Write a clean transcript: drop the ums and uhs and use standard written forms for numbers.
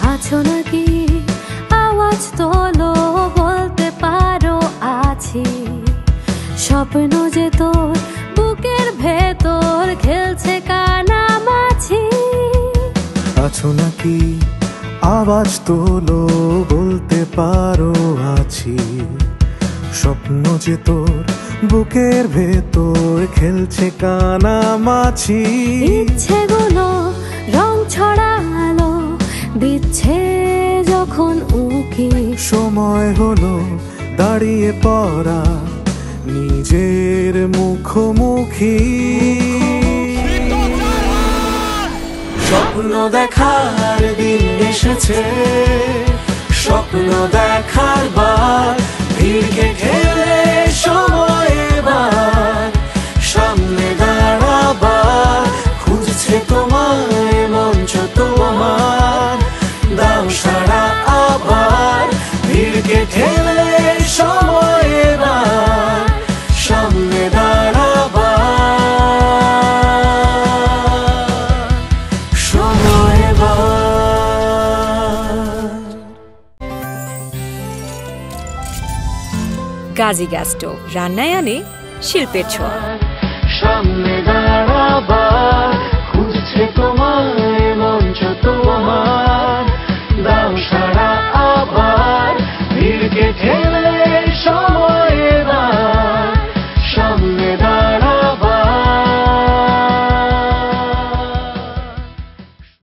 আছো নাকি আওয়াজ তোলো বলতে পারো আছি স্বপ্ন যে তোর বুকের ভেতর খেলছে কানামাছি আছো নাকি আওয়াজ তোলো বলতে পারো আছি স্বপ্ন যে তোর বুকের ভেতর খেলছে কানামাছি ইচ্ছেগুলো রং ছড়ালো দিচ্ছে যখন উকি সময় হলো দাঁড়িয়ে পড়া নিজের মুখোমুখি স্বপ্ন দেখার দিন এসেছে স্বপ্ন দেখার বার ভিড়কে ঠেলে সময় এবার সামনে দাঁড়াবার খুঁজছে তোমায় মঞ্চ তোমার দাও সারা আবার ভিড়কে ঠেলে সময় এবার সামনে দাঁড়াবার সময় গাজী গ্যাস স্টোভ রান্নায় আনে শিল্পের ছোঁয়া।